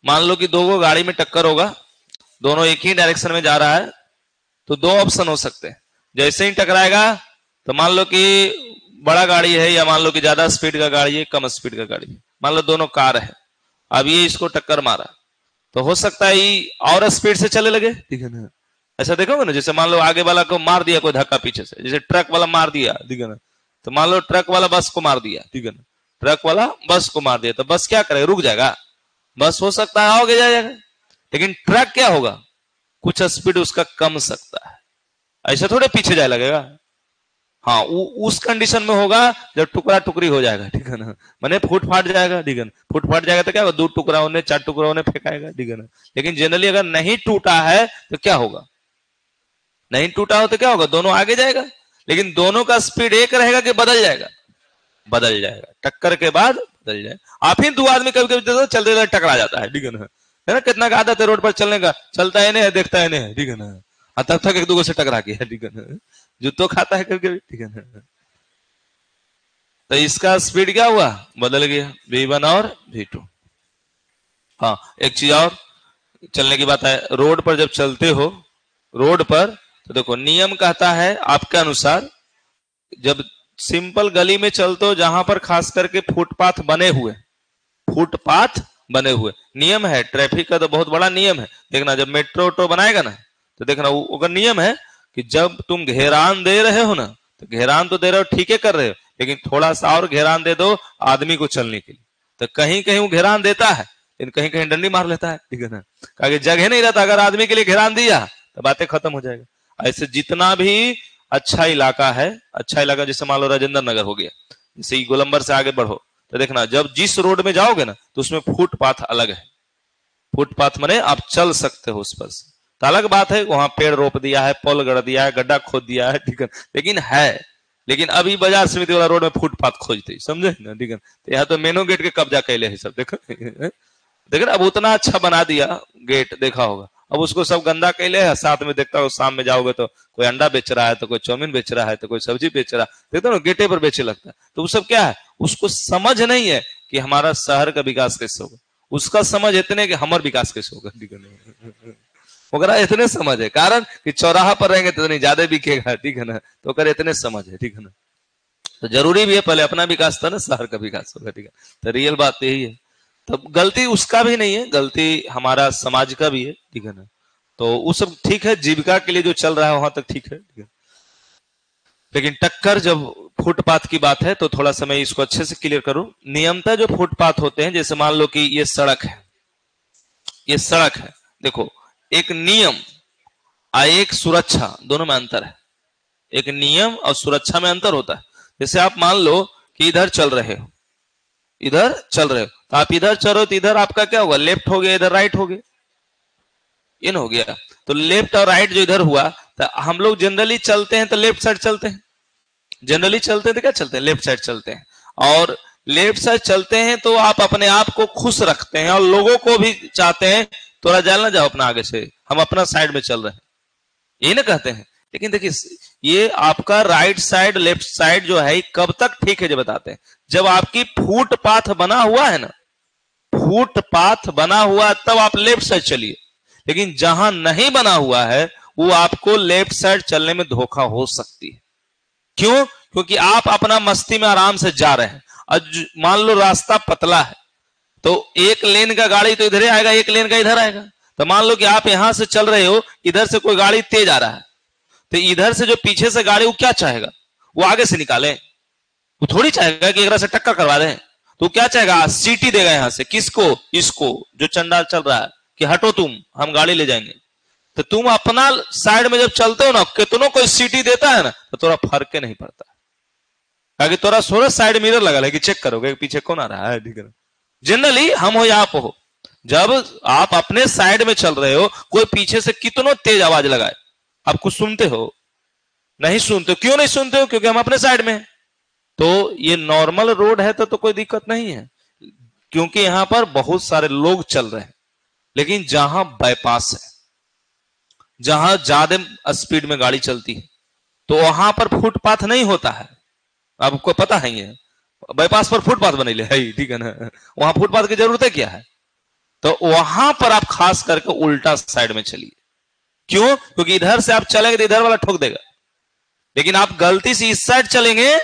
मान लो कि दो को गाड़ी में टक्कर होगा, दोनों एक ही डायरेक्शन में जा रहा है, तो दो ऑप्शन हो सकते हैं। जैसे ही टकराएगा, तो मान लो कि बड़ा गाड़ी है, या मान लो कि ज्यादा स्पीड का गाड़ी है, कम स्पीड का गाड़ी है, मान लो दोनों कार है। अब ये इसको टक्कर मारा, तो हो सकता है ये और स्पीड से चले लगे, ठीक है ना? ऐसा देखोगे ना, जैसे मान लो आगे वाला को मार दिया कोई धक्का पीछे से, जैसे ट्रक वाला मार दिया, ठीक है ना? तो मान लो ट्रक वाला बस को मार दिया, ठीक है ना? ट्रक वाला बस को मार दिया, तो बस क्या करेगा? रुक जाएगा। बस हो सकता है आगे जाएगा, लेकिन ट्रक क्या होगा? कुछ स्पीड उसका कम सकता है, ऐसा थोड़े पीछे जाए लगेगा। हाँ, उस कंडीशन में होगा जब टुकड़ा टुकड़ी हो जाएगा, ठीक है ना? मैंने फूट फाट जाएगा, ठीक है ना? फूट फाट जाएगा तो क्या होगा? दो टुकड़ाओं ने, चार टुकड़ाओं ने फेंकाएगा, ठीक है ना? लेकिन जनरली अगर नहीं टूटा है तो क्या होगा? नहीं टूटा हो तो क्या होगा? दोनों आगे जाएगा, लेकिन दोनों का स्पीड एक रहेगा कि बदल जाएगा? बदल जाएगा। टक्कर के बाद बदल जाएगा। आप ही दो आदमी कभी कभी चलते टकरा जाता है, ठीक है ना? है ना? कितना का आदत है रोड पर चलने का, चलता है नहीं, देखता है नहीं, ठीक है ना? तब तक एक दूसरे से टकरा गया, ठीक है ना? जूतो खाता है कभी कभी, ठीक है ना? तो इसका स्पीड क्या हुआ? बदल गया, v1 और v2। हाँ, एक चीज और चलने की बात है, रोड पर जब चलते हो, रोड पर, तो देखो नियम कहता है आपके अनुसार, जब सिंपल गली में चलते हो जहां पर खास करके फुटपाथ बने हुए, फुटपाथ बने हुए, नियम है ट्रैफिक का, तो बहुत बड़ा नियम है। देखना जब मेट्रो ऑटो बनाएगा ना, तो देखना वो नियम है कि जब तुम घेरान दे रहे हो ना, तो घेरान तो दे रहे हो, ठीक है कर रहे हो, लेकिन थोड़ा सा और घेरान दे दो आदमी को चलने के लिए। तो कहीं कहीं वो घेरान देता है, लेकिन कहीं कहीं डंडी मार लेता है, ठीक है ना? जगह नहीं रहता, अगर आदमी के लिए घेरान दिया तो बातें खत्म हो जाएगा। ऐसे जितना भी अच्छा इलाका है, अच्छा इलाका जैसे मान लो राजेंद्र नगर हो गया, जैसे गोलंबर से आगे बढ़ो तो देखना जब जिस रोड में जाओगे ना तो उसमें फुटपाथ अलग है। फुटपाथ माने आप चल सकते हो उस पर से, तो अलग बात है, वहां पेड़ रोप दिया है, पोल गड़ दिया है, गड्ढा खोद दिया है, ठीक है, लेकिन है। लेकिन अभी बाजार समिति वाला रोड में फुटपाथ खोजते समझे ना, ठीक है, तो यहाँ तो मेनो गेट के कब्जा कैले है सब, देखो देखो अब उतना अच्छा बना दिया गेट, देखा होगा, अब उसको सब गंदा कैले है। साथ में देखता हो शाम में जाओगे तो कोई अंडा बेच रहा है, तो कोई चाउमीन बेच रहा है, तो कोई सब्जी बेच रहा है, देखते हो ना गेटे पर बेचे लगता है। तो वो सब क्या है, उसको समझ नहीं है कि हमारा शहर का विकास कैसे होगा, उसका समझ इतने कि हमारा विकास कैसे होगा, ठीक है, वगैरह इतने समझ है, कारण कि चौराहा पर रहेंगे तो नहीं ज्यादा बिकेगा, ठीक है ना, तो कर इतने समझ है, ठीक है ना। तो जरूरी भी है पहले अपना विकास था ना शहर का विकास होगा, ठीक है, तो रियल बात यही है। तो गलती उसका भी नहीं है, गलती हमारा समाज का भी है, ठीक है ना। तो वो सब ठीक है, जीविका के लिए जो चल रहा है वहां तक ठीक है, ठीक है। लेकिन टक्कर जब फुटपाथ की बात है तो थोड़ा सा मैं इसको अच्छे से क्लियर करूं। नियमतः जो फुटपाथ होते हैं, जैसे मान लो कि ये सड़क है, ये सड़क है, देखो एक नियम और एक सुरक्षा, दोनों में अंतर है। एक नियम और सुरक्षा में अंतर होता है। जैसे आप मान लो कि इधर चल रहे हो, इधर चल रहे हो, तो आप इधर चल रहे हो तो इधर आपका क्या होगा, लेफ्ट हो गया, इधर राइट हो गया, इन हो गया। तो लेफ्ट और राइट जो इधर हुआ, तो हम लोग जनरली चलते हैं तो लेफ्ट साइड चलते हैं, जनरली चलते हैं तो क्या चलते हैं, लेफ्ट साइड चलते हैं। और लेफ्ट साइड चलते हैं तो आप अपने आप को खुश रखते हैं और लोगों को भी चाहते हैं थोड़ा जल ना जाओ अपना आगे से, हम अपना साइड में चल रहे हैं, ये ना कहते हैं। लेकिन देखिए ये आपका राइट साइड लेफ्ट साइड जो है कब तक ठीक है जब बताते हैं, जब आपकी फुटपाथ बना हुआ है ना, फुटपाथ बना हुआ तब आप लेफ्ट साइड चलिए। लेकिन जहां नहीं बना हुआ है वो आपको लेफ्ट साइड चलने में धोखा हो सकती है। क्यों? क्योंकि आप अपना मस्ती में आराम से जा रहे हैं और मान लो रास्ता पतला है तो एक लेन का गाड़ी तो इधर आएगा, एक लेन का इधर आएगा। तो मान लो कि आप यहां से चल रहे हो, इधर से कोई गाड़ी तेज आ रहा है, तो इधर से जो पीछे से गाड़ी वो क्या चाहेगा, वो आगे से निकाले, वो थोड़ी चाहेगा कि एक से टक्कर करवा दें। तो क्या चाहेगा, सीटी देगा यहां से, किसको, इसको जो चंडाल चल रहा है कि हटो तुम, हम गाड़ी ले जाएंगे। तो तुम अपना साइड में जब चलते हो ना, कितनों कोई सीटी देता है ना तो थोड़ा फर्क नहीं पड़ता, ताकि थोड़ा सोरा साइड मिरर लगा है कि चेक करोगे पीछे कौन आ रहा है, ठीक है। जनरली हम हो या आप हो, जब आप अपने साइड में चल रहे हो, कोई पीछे से कितनों तेज आवाज लगाए, आप कुछ सुनते हो? नहीं सुनते। क्यों नहीं सुनते हो? क्योंकि हम अपने साइड में। तो ये नॉर्मल रोड है तो कोई दिक्कत नहीं है, क्योंकि यहां पर बहुत सारे लोग चल रहे हैं। लेकिन जहां बाईपास है, जहां ज्यादा स्पीड में गाड़ी चलती है, तो वहां पर फुटपाथ नहीं होता है, आपको पता है। ये बाईपास पर फुटपाथ बने है, ठीक है ना, वहां फुटपाथ की जरूरत है क्या है? तो वहां पर आप खास करके उल्टा साइड में चलिए। क्यों? क्योंकि इधर से आप चलेंगे तो इधर वाला ठोक देगा, लेकिन आप गलती से इस साइड चलेंगे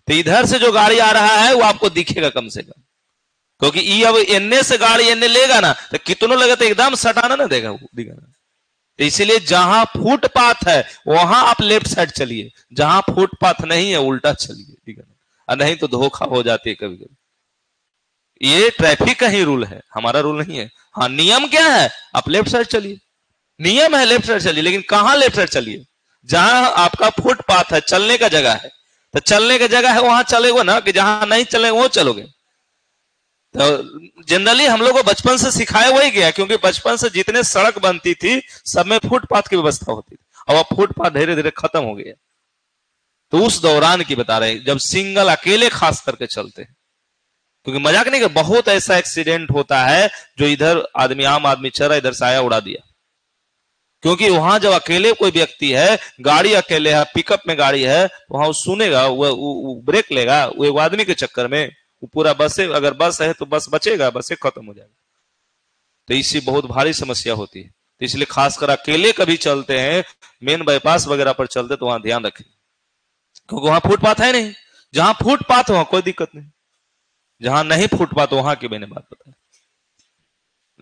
तो इधर से जो गाड़ी आ रहा है वो आपको दिखेगा कम से कम, क्योंकि ये अब एनए से गाड़ी एनए लेगा ना तो कितनों लगे तो एकदम सटाना ना देगा वो, दिखेगा। तो इसलिए जहां फुटपाथ है वहां आप लेफ्ट साइड चलिए, जहां फुटपाथ नहीं है उल्टा चलिए, ठीक है ना, और नहीं तो धोखा हो जाती है कभी कभी। ये ट्रैफिक का ही रूल है, हमारा रूल नहीं है। हाँ नियम क्या है, आप लेफ्ट साइड चलिए, नियम है लेफ्ट साइड चलिए, लेकिन कहां लेफ्ट साइड चलिए, जहां आपका फुटपाथ है, चलने का जगह है। तो चलने की जगह है वहां चलेगा ना, कि जहां नहीं चलेगा वहां चलोगे। तो जनरली हम लोग को बचपन से सिखाया वही गया, क्योंकि बचपन से जितने सड़क बनती थी सब में फुटपाथ की व्यवस्था होती थी, और अब फुटपाथ धीरे धीरे खत्म हो गया। तो उस दौरान की बता रहे हैं जब सिंगल अकेले खास करके चलते हैं, क्योंकि मजाक नहीं कर, बहुत ऐसा एक्सीडेंट होता है जो इधर आदमी, आम आदमी चल रहा, इधर से आया उड़ा दिया। क्योंकि वहां जब अकेले कोई व्यक्ति है, गाड़ी अकेले है, पिकअप में गाड़ी है, वहां वो सुनेगा, वो ब्रेक लेगा, वो एक आदमी के चक्कर में वो पूरा बस, अगर बस है तो बस बचेगा, बस खत्म हो जाएगा। तो इससे बहुत भारी समस्या होती है। तो इसलिए खासकर अकेले कभी चलते हैं, मेन बाईपास वगैरह पर चलते तो वहां ध्यान रखें, क्योंकि वहां फुटपाथ है नहीं। जहां फुटपाथ वहां कोई दिक्कत नहीं, जहां नहीं फुटपाथ वहां की मैंने बात बताई।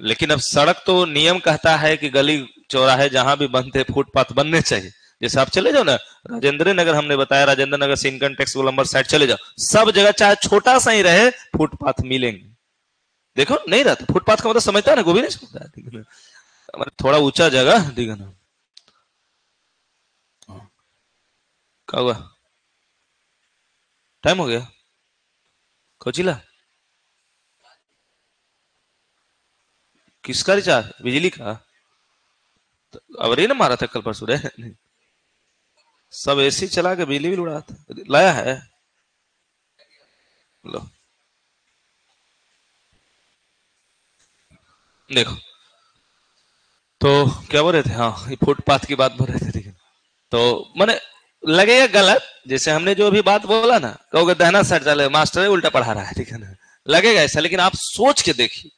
लेकिन अब सड़क तो नियम कहता है कि गली चौराहे जहां भी बनते फुटपाथ बनने चाहिए। जैसे आप चले जाओ ना राजेंद्र नगर, हमने बताया राजेंद्र नगर से इनकम टैक्स गोलंबर साइड चले जाओ, सब जगह चाहे छोटा सा ही रहे फुटपाथ मिलेंगे। देखो नहीं रहता फुटपाथ का मतलब, समझता है ना, गोभी नहीं समझता है, थोड़ा ऊंचा जगह, ठीक है ना। क्या हुआ? टाइम हो गया? कोचिला? किसका रिचार्ज? बिजली का? तो अब रही ना मारा था कल परसों रे। सब एसी चला के बिजली भी उड़ा था। लाया है? लो देखो। तो क्या बोल रहे थे? हाँ, ये फुटपाथ की बात बोल रहे थे, ठीक है। तो मैंने लगेगा गलत, जैसे हमने जो अभी बात बोला ना, कहोगे दहना सर चले मास्टर है उल्टा पढ़ा रहा है, ठीक है ना, लगेगा ऐसा, लेकिन आप सोच के देखिए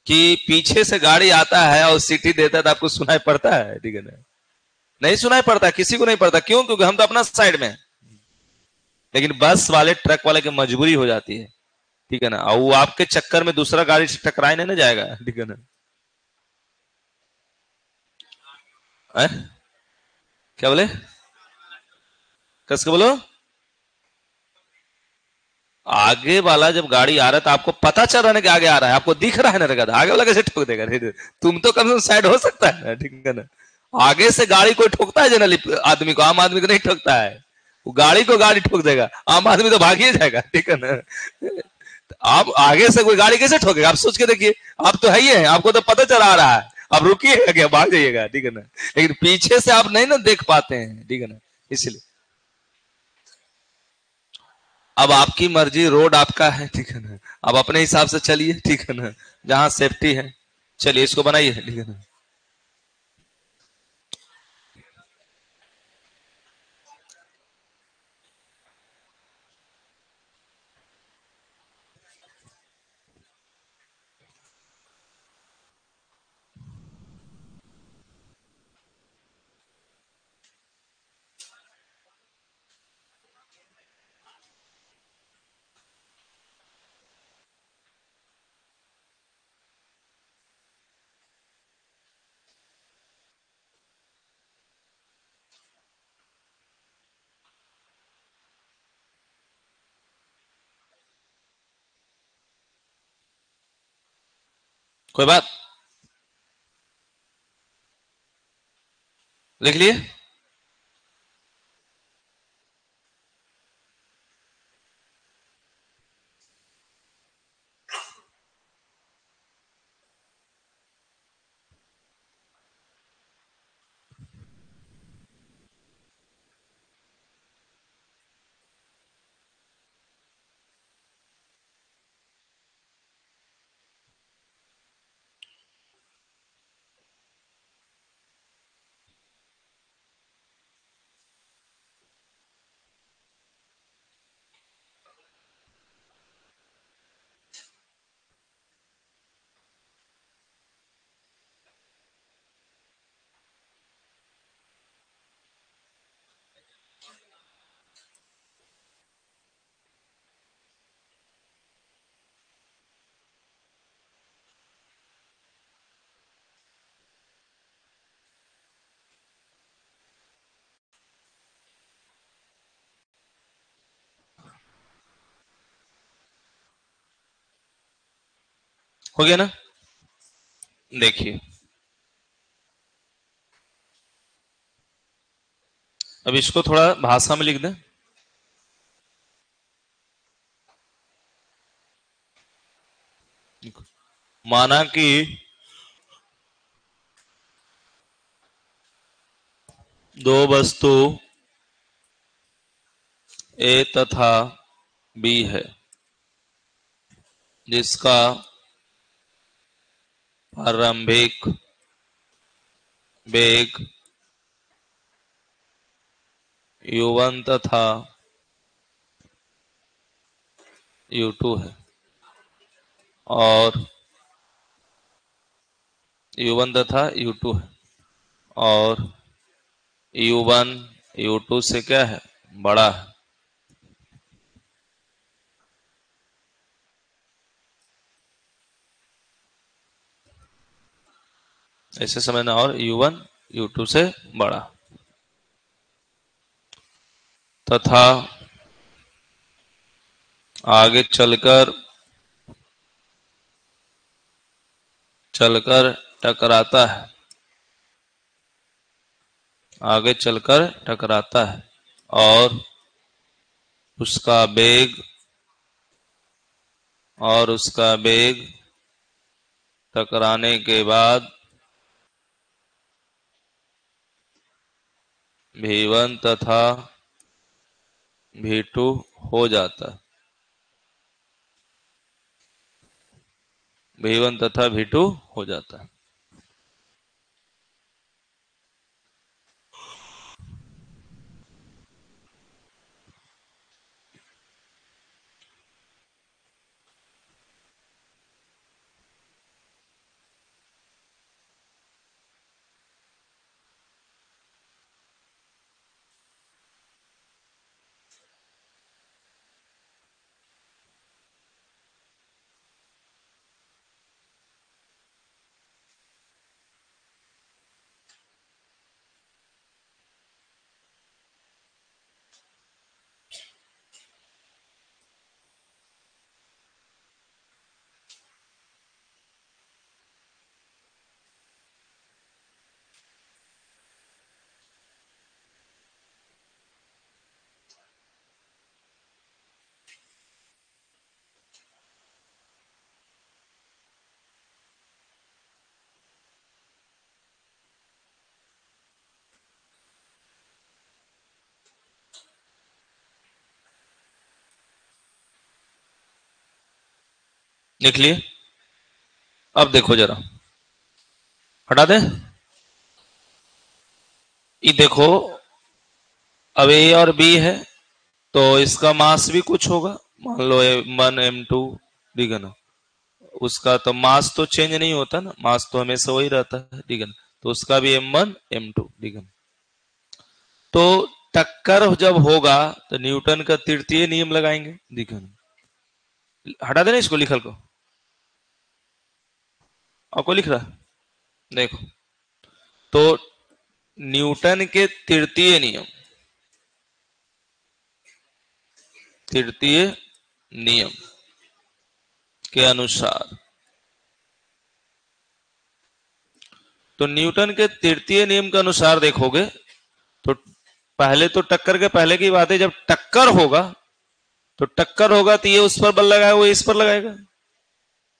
कि पीछे से गाड़ी आता है और सीटी देता है तो आपको सुनाई पड़ता है, ठीक है ना? नहीं सुनाई पड़ता, किसी को नहीं पड़ता। क्यों? क्योंकि हम तो अपना साइड में हैं। लेकिन बस वाले ट्रक वाले की मजबूरी हो जाती है, ठीक है ना, और वो आपके चक्कर में दूसरा गाड़ी से टकराए नहीं ना जाएगा, ठीक है ना? है? क्या बोले? कस के बोलो। आगे वाला जब गाड़ी आ रहा है तो आपको पता चल रहा है ना कि आगे आ रहा है, आपको दिख रहा है ना, रगा आगे वाला कैसे ठोक देगा? नहीं, तुम तो कम से कम साइड हो सकता है ना, ठीक है ना? आगे से गाड़ी कोई ठोकता है जनरली आदमी को, आम आदमी को नहीं ठोकता है। वो गाड़ी को गाड़ी ठोक देगा, आम आदमी तो भाग ही जाएगा, ठीक है ना? आप आगे से कोई गाड़ी कैसे ठोकेगा? आप सोच के देखिए। आप तो है ही है, आपको तो पता चला आ रहा है, आप रुकिएगा क्या? भाग जाइएगा, ठीक है ना? लेकिन पीछे से आप नहीं ना देख पाते हैं, ठीक है ना? इसलिए अब आपकी मर्जी, रोड आपका है, ठीक है ना? आप अपने हिसाब से चलिए, ठीक है ना? जहां सेफ्टी है चलिए, इसको बनाइए, ठीक है ना? कोई बात? लिख लिए? हो गया ना? देखिए, अब इसको थोड़ा भाषा में लिख दें। माना कि दो वस्तु ए तथा बी है, जिसका प्रारंभिक वेग u1 तथा u2 है, और u1 तथा u2 है, और u1 u2 से क्या है? बड़ा है। ऐसे समझना, और u1 u2 से बड़ा, तथा आगे चलकर चलकर टकराता है, आगे चलकर टकराता है, और उसका वेग टकराने के बाद V1 तथा V2 हो जाता है। V1 तथा V2 हो जाता है। लिख लिए। अब देखो जरा, हटा दे। ये देखो, अब ए और बी है तो इसका मास भी कुछ होगा। मान लो M1 M2, ठीक है ना। उसका तो मास तो चेंज नहीं होता ना, मास तो हमेशा वही रहता है, ठीक है ना। तो उसका भी M1 M2, ठीक है। तो टक्कर जब होगा तो न्यूटन का तृतीय नियम लगाएंगे, ठीक है ना। हटा देना इसको, लिखल को। आपको लिख रहा, देखो तो न्यूटन के तृतीय नियम के अनुसार, तो न्यूटन के तृतीय नियम के अनुसार देखोगे तो पहले तो टक्कर के पहले की बात है, जब टक्कर होगा तो ये उस पर बल लगाएगा, वो इस पर लगाएगा।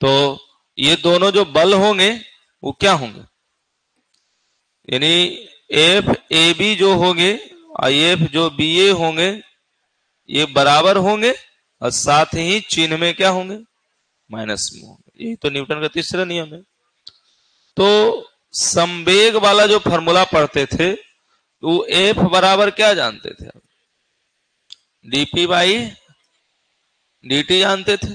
तो ये दोनों जो बल होंगे वो क्या होंगे, यानी एफ ए बी जो होंगे और एफ जो बी ए होंगे, ये बराबर होंगे और साथ ही चिन्ह में क्या होंगे, माइनस में होंगे। यही तो न्यूटन का तीसरा नियम है। तो संवेग वाला जो फॉर्मूला पढ़ते थे वो एफ बराबर क्या जानते थे, डीपी बाई dt जानते थे।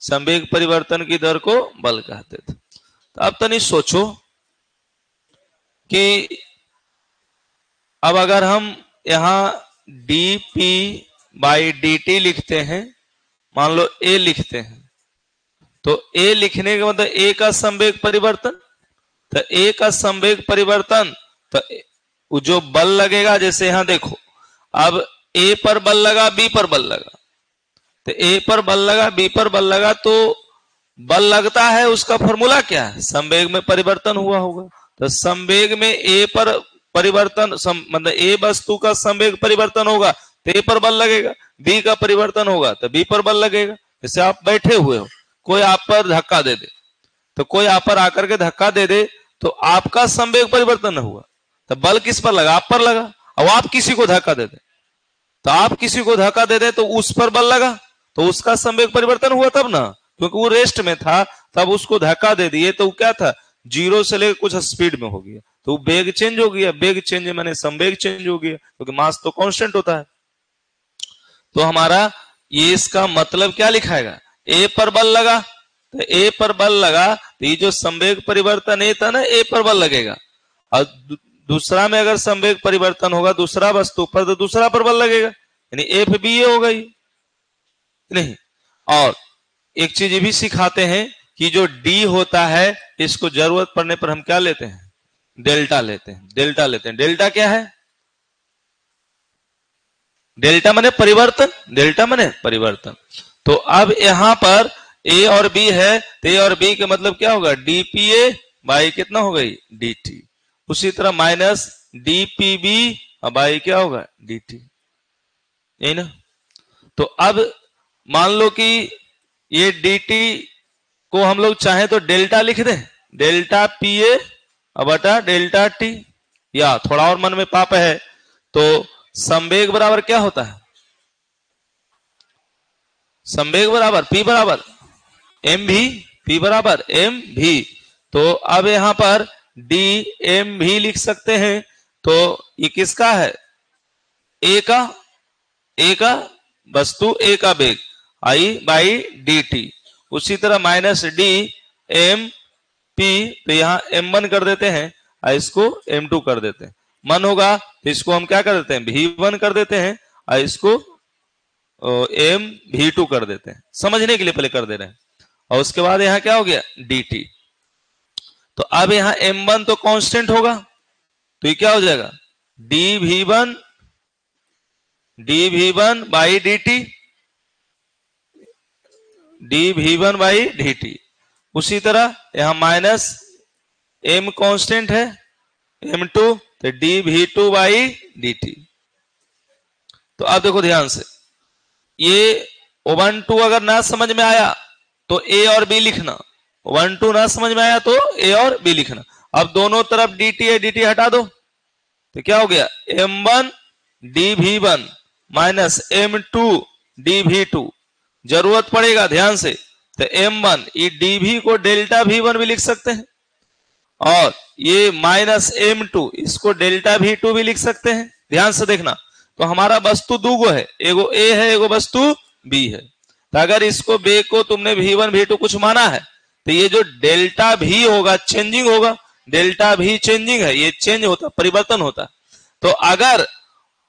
संवेग परिवर्तन की दर को बल कहते थे। तो अब तनी सोचो कि अब अगर हम यहां dp बाई dt लिखते हैं, मान लो a लिखते हैं, तो a लिखने का मतलब a का संवेग परिवर्तन। तो a का संवेग परिवर्तन, तो जो बल लगेगा, जैसे यहां देखो, अब a पर बल लगा, b पर बल लगा, तो a पर बल लगा, b पर बल लगा, तो बल लगता है, उसका फॉर्मूला क्या है, संवेग में परिवर्तन हुआ होगा। तो संवेग में a पर परिवर्तन, मतलब a वस्तु का संवेग परिवर्तन होगा तो a पर बल लगेगा, b का परिवर्तन होगा तो b पर बल लगेगा। जैसे आप बैठे हुए हो, कोई आप पर धक्का दे दे, तो कोई आप पर आकर के धक्का दे दे तो आपका संवेग परिवर्तन हुआ, तो बल किस पर लगा, आप पर लगा। अब आप किसी को धक्का दे दे, तो आप किसी को धक्का दे दे तो उस पर बल लगा, तो उसका संवेग परिवर्तन हुआ तब ना, क्योंकि वो रेस्ट में था, तब उसको धक्का दे दिए तो क्या था, जीरो से लेकर कुछ स्पीड में हो गया, तो वेग चेंज हो गया। वेग चेंज माने संवेग चेंज हो गया, क्योंकि मास तो कांस्टेंट होता है। तो हमारा ये इसका मतलब क्या लिखाएगा, ए पर बल लगा, तो ए पर बल लगा तो ये जो संवेग परिवर्तन ए था ना, ए पर बल लगेगा। और दूसरा में अगर संवेग परिवर्तन होगा दूसरा वस्तु पर, तो दूसरा पर बल लगेगा, यानी एफ बी ए हो गई नहीं। और एक चीज ये भी सिखाते हैं कि जो डी होता है, इसको जरूरत पड़ने पर हम क्या लेते हैं, डेल्टा लेते हैं। डेल्टा क्या है, डेल्टा माने परिवर्तन, डेल्टा माने परिवर्तन। तो अब यहां पर ए और बी है, तो ए और बी के मतलब क्या होगा, डीपीए बाई कितना हो गई, dt। उसी तरह माइनस डीपीबी बाई क्या होगा, dt। यही ना। तो अब मान लो कि ये dt को हम लोग चाहें तो डेल्टा लिख दें, डेल्टा पी ए बटा डेल्टा टी, या थोड़ा और मन में पाप है तो संवेग बराबर क्या होता है, संवेग बराबर p बराबर एम भी, p बराबर एम भी। तो अब यहां पर डी एम भी लिख सकते हैं। तो ये किसका है, ए का वस्तु ए का वेग आई बाई डी टी। उसी तरह माइनस डी एम पी, तो यहां m1 कर देते हैं और इसको m2 कर देते हैं। मन होगा तो इसको हम क्या कर देते हैं, v1 कर देते हैं और इसको m v2 कर देते हैं, समझने के लिए पहले कर दे रहे हैं। और उसके बाद यहां क्या हो गया dt। तो अब यहां m1 तो कांस्टेंट होगा, तो ये क्या हो जाएगा dv1 by dt, dv1 by dt। उसी तरह यहां माइनस m कांस्टेंट है m2, तो dv2 बाई dt। तो अब देखो ध्यान से, ये 1 2 अगर ना समझ में आया तो a और b लिखना, 1 2 ना समझ में आया तो a और b लिखना। अब दोनों तरफ dt है, dt हटा दो, तो क्या हो गया m1 dv1 minus m2 dv2। जरूरत पड़ेगा ध्यान से, तो m1 ये dv को डेल्टा v1 भी लिख सकते हैं, और ये माइनस m2 इसको डेल्टा v2 भी लिख सकते हैं। ध्यान से देखना, तो हमारा वस्तु दूगो है, एगो a है एगो वस्तु b है। तो अगर इसको बे को तुमने v1 v2 कुछ माना है, तो ये जो डेल्टा v होगा चेंजिंग होगा, डेल्टा v चेंजिंग है, ये चेंज होता परिवर्तन होता। तो अगर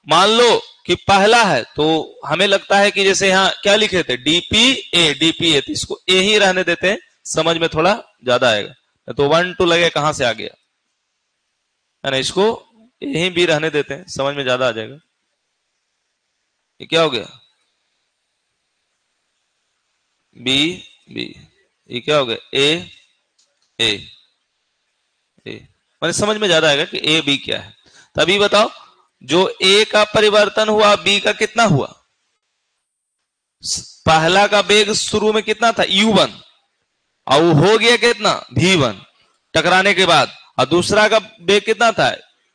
मान लो कि पहला है तो हमें लगता है कि जैसे यहाँ क्या लिखे थे dpa, तो इसको a ही रहने देते हैं, समझ में थोड़ा ज्यादा आएगा। तो 1 2 लगे कहां से आ गया है ना, इसको a ही b रहने देते हैं, समझ में ज्यादा आ जाएगा। ये क्या हो गया b b, ये क्या हो गया a मैंने समझ में ज्यादा आएगा कि a b क्या है। तभी बताओ जो a का परिवर्तन हुआ b का कितना हुआ, पहला का वेग शुरू में कितना था u1 और वो हो गया कितना v1 टकराने के बाद, और दूसरा का वेग कितना था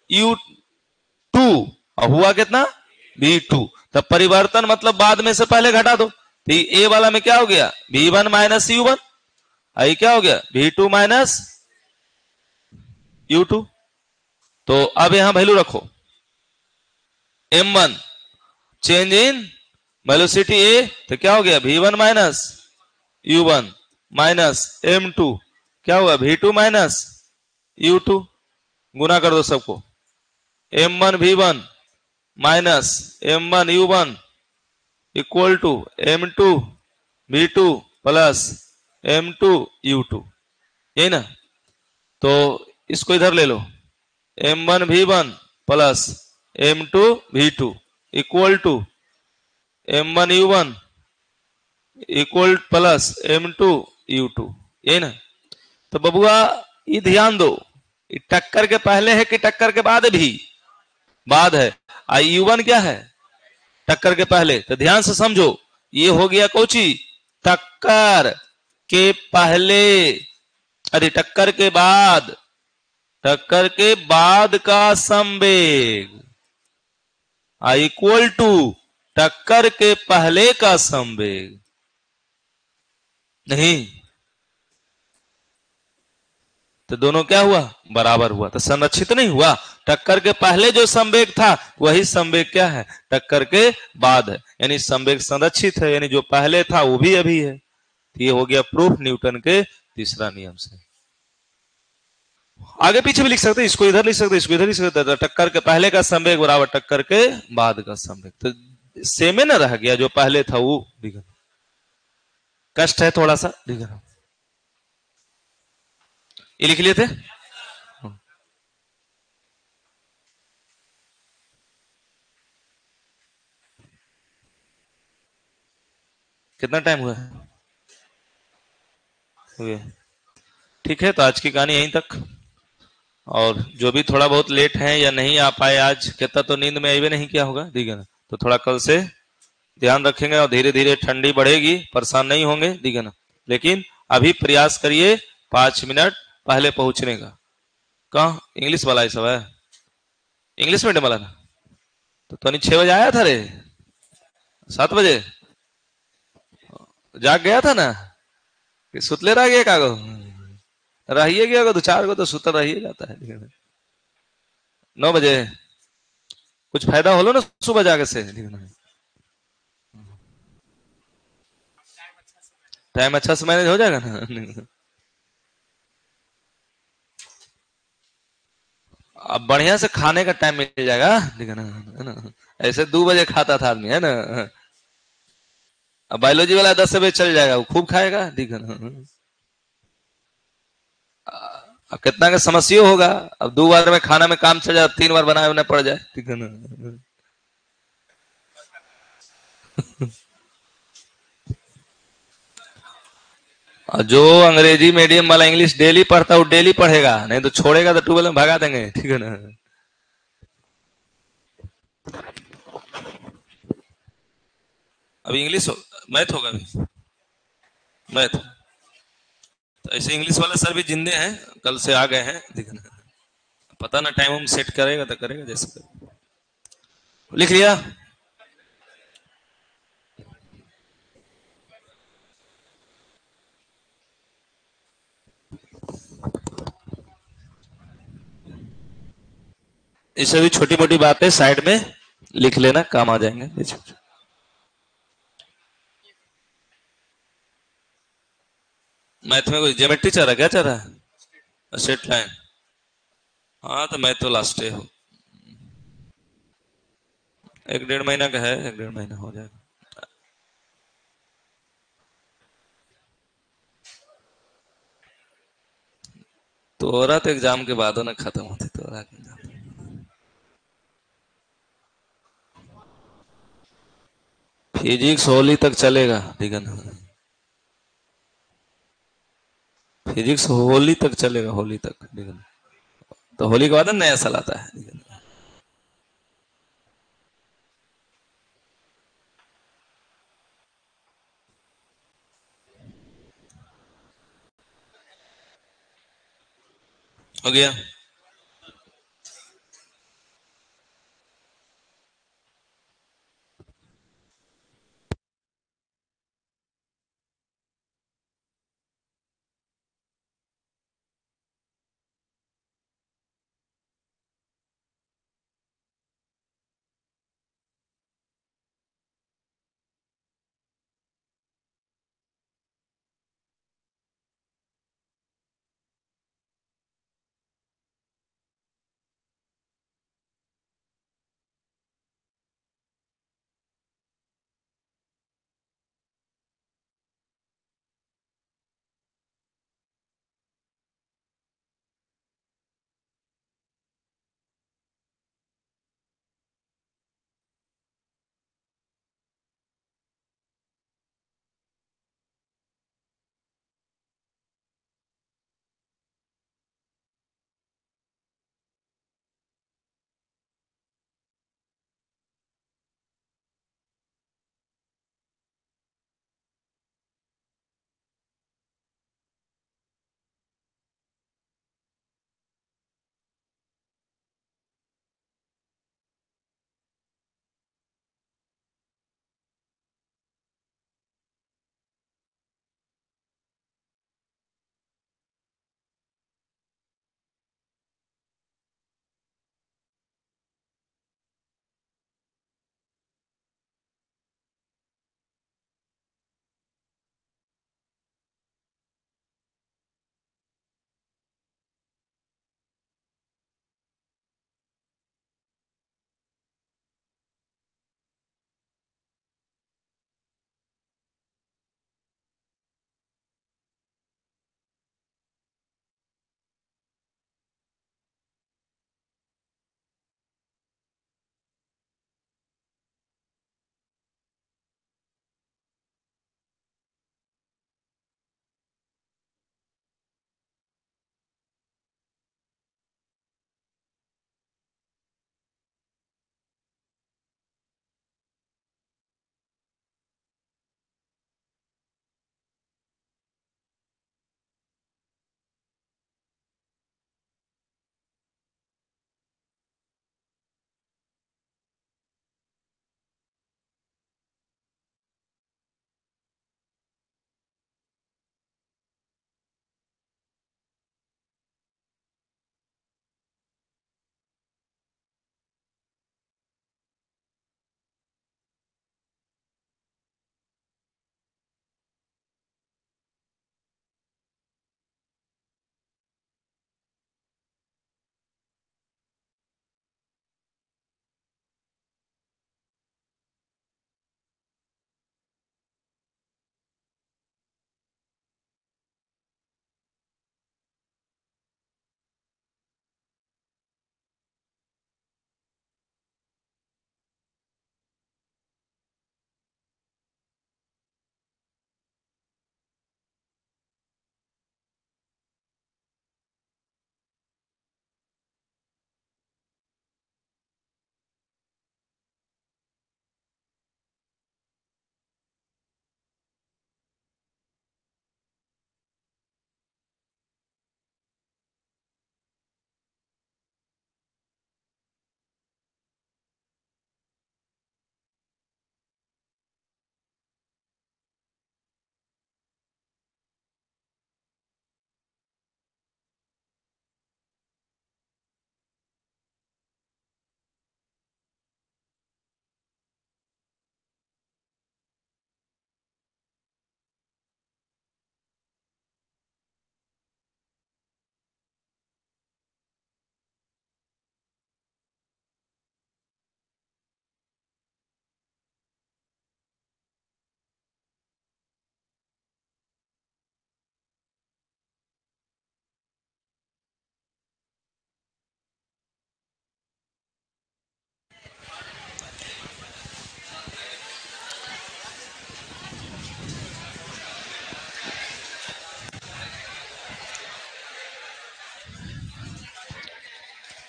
u2 और हुआ कितना v2। तब परिवर्तन मतलब बाद में से पहले घटा दो, तो a वाला में क्या हो गया v1 माइनस u1, आई क्या हो गया v2 माइनस u2। तो अब यहां वैल्यू रखो, m1 change in velocity a, तो क्या हो गया v1 minus u1 minus m2, क्या होगा v2 माइनस u2। गुना कर दो सबको, m1 v1 minus m1 u1 equal to m2 v2 plus m2 u2, यही ना। तो इसको इधर ले लो, m1 v1 plus m2 v2 equal to m1 u1 equal plus m2 u2, यही ना। तो बबुआ ये ध्यान दो, ये टक्कर के पहले है कि टक्कर के बाद भी, बाद है। आई u1 क्या है टक्कर के पहले, तो ध्यान से समझो, ये हो गया कोची टक्कर के पहले, अरे टक्कर के बाद, टक्कर के बाद का संवेग इक्वल टू टक्कर के पहले का संवेग, नहीं तो दोनों क्या हुआ बराबर हुआ, तो संरक्षित नहीं हुआ। टक्कर के पहले जो संवेग था वही संवेग क्या है टक्कर के बाद है, यानी संवेग संरक्षित है, यानी जो पहले था वो भी अभी है। तो ये हो गया प्रूफ न्यूटन के तीसरा नियम से। आगे पीछे भी लिख सकते, इसको इधर लिख सकते, इसको इधर लिख सकते। टक्कर के पहले का संवेग बराबर टक्कर के बाद का संवेग, तो सेम न रह गया, जो पहले था वो बिगड़। कष्ट है थोड़ा सा, बिगड़ ये लिख लिए थे। कितना टाइम हुआ है? ठीक है, तो आज की कहानी यहीं तक। और जो भी थोड़ा बहुत लेट है या नहीं आ पाए आज, कहता तो नींद में आईवे नहीं किया होगा, ठीक है ना, तो थोड़ा कल से ध्यान रखेंगे और धीरे धीरे ठंडी बढ़ेगी, परेशान नहीं होंगे, ठीक है ना। लेकिन अभी प्रयास करिए 5 मिनट पहले पहुंचने का। कहाँ इंग्लिश वाला ये सब है, इंग्लिश मीडियम वाला ना। तो नहीं 6 बजे आया था रे, 7 बजे जाग गया था ना कि सुतले रह गया कागो, रहिए गया दो चार को तो सुतर रहिए जाता है। 9 बजे कुछ फायदा हो लो ना सुबह जाके से, टाइम अच्छा से मैनेज हो जाएगा ना। अब बढ़िया से खाने का टाइम मिल जाएगा, ठीक है ना। ऐसे 2 बजे खाता था आदमी, है ना। अब बायोलॉजी वाला 10 बजे चल जाएगा, वो खूब खाएगा, ठीक है ना। अब कितना का समस्या होगा, अब 2 बार में खाना में काम चल जाए, 3 बार बनाए होने पड़ जाए, ठीक है ना। और जो अंग्रेजी मीडियम वाला इंग्लिश डेली पढ़ता है वो डेली पढ़ेगा, नहीं तो छोड़ेगा तो ट्यूबवेल में भगा देंगे, ठीक है ना। अभी इंग्लिश मैथ होगा, अभी मैथ। तो ऐसे इंग्लिश वाले सर भी जिंदे हैं, कल से आ गए हैं, ठीक है ना। पता ना टाइम हम सेट करेगा तो करेगा, जैसे करेगा। लिख लिया। इसे भी छोटी मोटी बातें साइड में लिख लेना, काम आ जाएंगे। मैथ में कोई ज्योमेट्री चाह रहा, क्या चाह रहा है, स्ट्रेट लाइन। हाँ तो मैं तो लास्ट हो, 1 डेढ़ महीना का है, 1 डेढ़ महीना हो जाएगा। तोरा तो एग्जाम के बाद ना खत्म होती, तोरा के एग्जाम। फिजिक्स होली तक चलेगा, ठीक है ना। फिजिक्स होली तक चलेगा, होली तक, ठीक है ना। तो होली के बाद ना नया साल आता है, ठीक है ना? हो गया।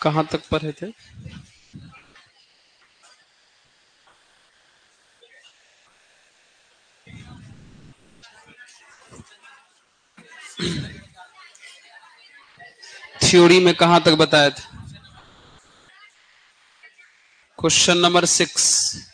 कहां तक पढ़े थे? थ्योरी में कहां तक बताए थे? Question number 6।